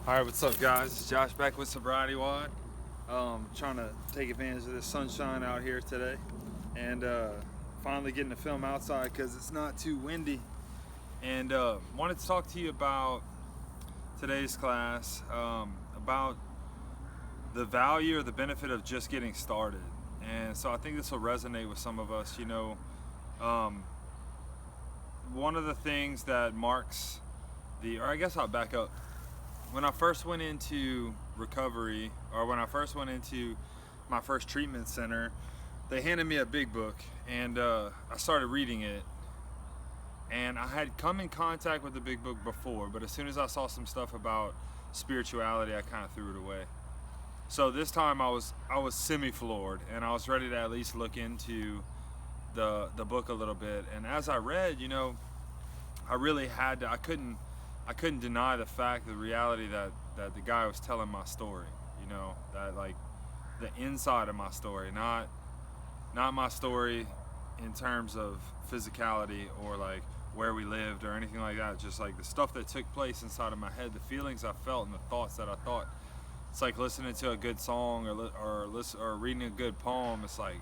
Alright, what's up guys? It's Josh back with Sobriety WoD. Trying to take advantage of this sunshine out here today and finally getting to film outside because it's not too windy. And wanted to talk to you about today's class, about the value or the benefit of just getting started. And so I think this will resonate with some of us. One of the things that marks or I guess I'll back up. When I first went into recovery, or when I first went into my first treatment center, they handed me a big book, and I started reading it. And I had come in contact with the big book before, but as soon as I saw some stuff about spirituality, I kind of threw it away. So this time I was semi-floored, and I was ready to at least look into the book a little bit. And as I read, I really had to. I couldn't deny the fact, the reality that the guy was telling my story, that like the inside of my story, not my story in terms of physicality or like where we lived or anything like that, just like the stuff that took place inside of my head, the feelings I felt and the thoughts that I thought. It's like listening to a good song or reading a good poem. It's like,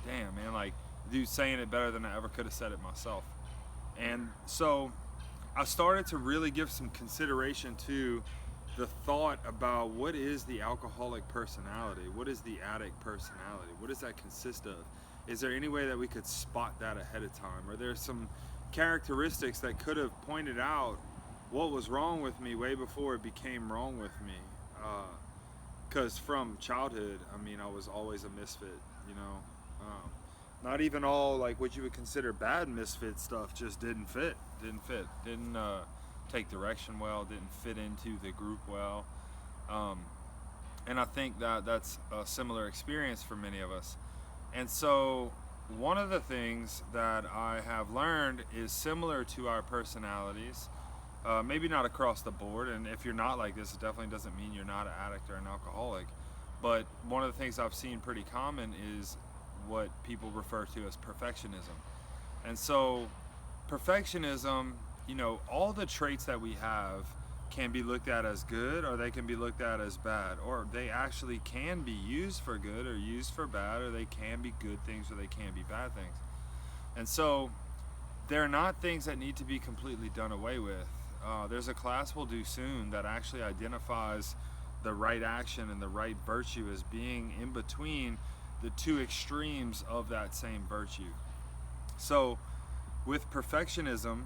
damn man, like dude saying it better than I ever could have said it myself. And so I started to really give some consideration to the thought about what is the alcoholic personality? What is the addict personality? What does that consist of? Is there any way that we could spot that ahead of time? Are there some characteristics that could have pointed out what was wrong with me way before it became wrong with me? Because from childhood, I was always a misfit, not even all like what you would consider bad misfit stuff just didn't didn't take direction well, didn't fit into the group well. And I think that that's a similar experience for many of us. And so one of the things that I have learned is similar to our personalities, maybe not across the board, and if you're not like this, it definitely doesn't mean you're not an addict or an alcoholic, but one of the things I've seen pretty common is what people refer to as perfectionism. And so perfectionism, all the traits that we have can be looked at as good, or they can be looked at as bad, or they actually can be used for good or used for bad, or they can be good things or they can be bad things. And so they're not things that need to be completely done away with. There's a class we'll do soon that actually identifies the right action and the right virtue as being in between the two extremes of that same virtue. So with perfectionism,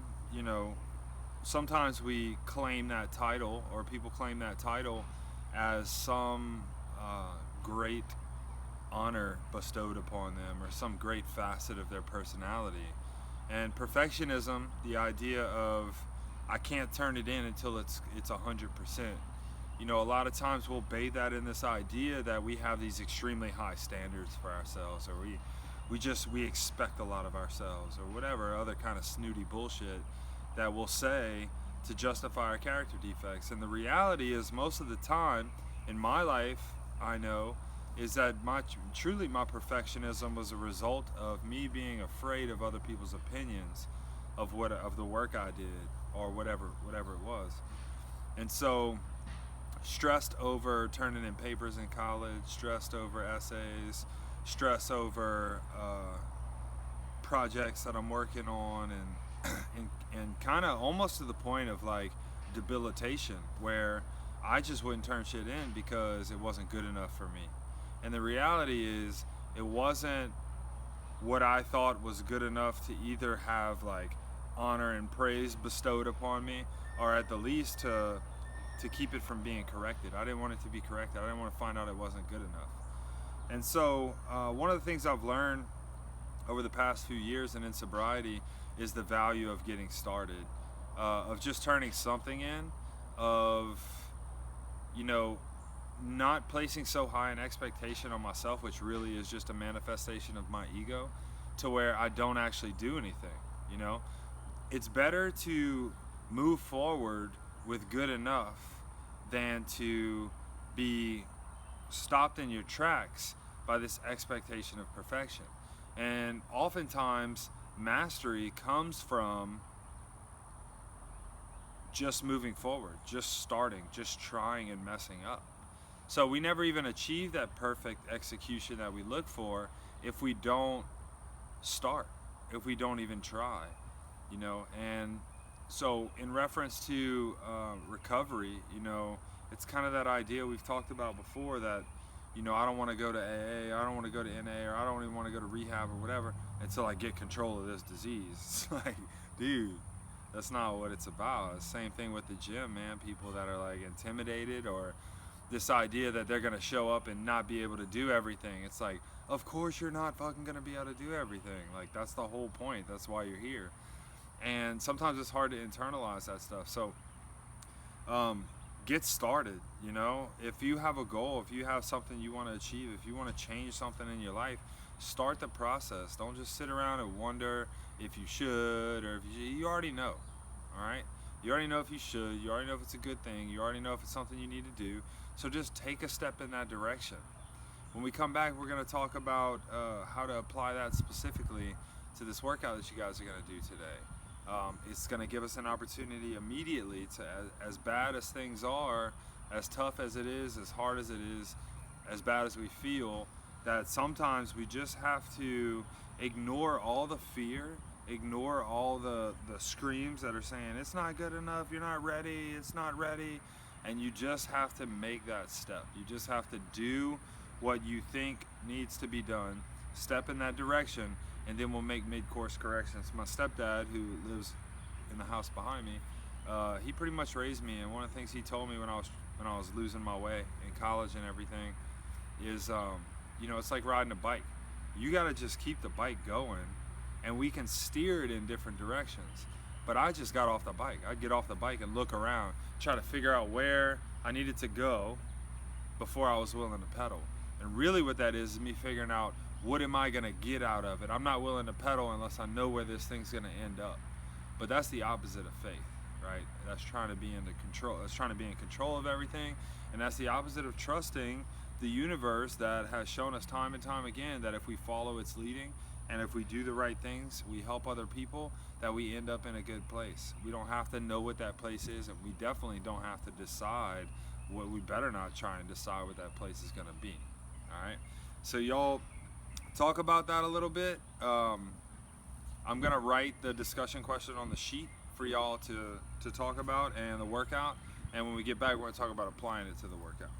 sometimes we claim that title, or people claim that title as some great honor bestowed upon them, or some great facet of their personality. And perfectionism, the idea of I can't turn it in until it's 100%. A lot of times we'll bathe that in this idea that we have these extremely high standards for ourselves, or we expect a lot of ourselves, or whatever other kind of snooty bullshit that we'll say to justify our character defects. And the reality is, most of the time in my life, I know, is that truly my perfectionism was a result of me being afraid of other people's opinions of the work I did, or whatever it was. And so stressed over turning in papers in college, stressed over essays, stress over projects that I'm working on, and kind of almost to the point of like debilitation, where I just wouldn't turn shit in because it wasn't good enough for me. And the reality is, it wasn't what I thought was good enough to either have like honor and praise bestowed upon me, or at the least to keep it from being corrected. I didn't want it to be corrected. I didn't want to find out it wasn't good enough. And so one of the things I've learned over the past few years and in sobriety is the value of getting started, of just turning something in, of not placing so high an expectation on myself, which really is just a manifestation of my ego, to where I don't actually do anything. It's better to move forward with good enough than to be stopped in your tracks by this expectation of perfection. And oftentimes mastery comes from just moving forward, just starting, just trying and messing up. So we never even achieve that perfect execution that we look for if we don't start, if we don't even try, you know. And so in reference to recovery, you know, it's kind of that idea we've talked about before that, you know, I don't want to go to AA, I don't want to go to NA, or I don't even want to go to rehab or whatever until I get control of this disease. It's like, dude, that's not what it's about. It's the same thing with the gym, man. People that are like intimidated, or this idea that they're gonna show up and not be able to do everything. It's like, of course you're not fucking gonna be able to do everything. Like, that's the whole point. That's why you're here. And sometimes it's hard to internalize that stuff. So get started. You know, if you have a goal, if you have something you want to achieve, if you want to change something in your life, start the process. Don't just sit around and wonder if you should, or if you already know. All right, you already know if you should, you already know if it's a good thing, you already know if it's something you need to do. So just take a step in that direction. When we come back, we're going to talk about how to apply that specifically to this workout that you guys are going to do today. It's going to give us an opportunity immediately to, as bad as things are, as tough as it is, as hard as it is, as bad as we feel, that sometimes we just have to ignore all the fear, ignore all the screams that are saying, it's not good enough, you're not ready, it's not ready. And you just have to make that step. You just have to do what you think needs to be done, step in that direction, and then we'll make mid-course corrections. My stepdad, who lives in the house behind me, he pretty much raised me, and one of the things he told me when I was losing my way in college and everything is, you know, it's like riding a bike. You gotta just keep the bike going, and we can steer it in different directions. But I just got off the bike. I'd get off the bike and look around, try to figure out where I needed to go before I was willing to pedal. And really what that is me figuring out, what am I gonna get out of it? I'm not willing to pedal unless I know where this thing's gonna end up. But that's the opposite of faith, right? That's trying to be into control. That's trying to be in control of everything. And that's the opposite of trusting the universe that has shown us time and time again that if we follow its leading, and if we do the right things, we help other people, that we end up in a good place. We don't have to know what that place is, and we definitely don't have to decide what, we better not try and decide what that place is gonna be, all right? So y'all talk about that a little bit. I'm gonna write the discussion question on the sheet for y'all to talk about and the workout, and when we get back, we're gonna talk about applying it to the workout.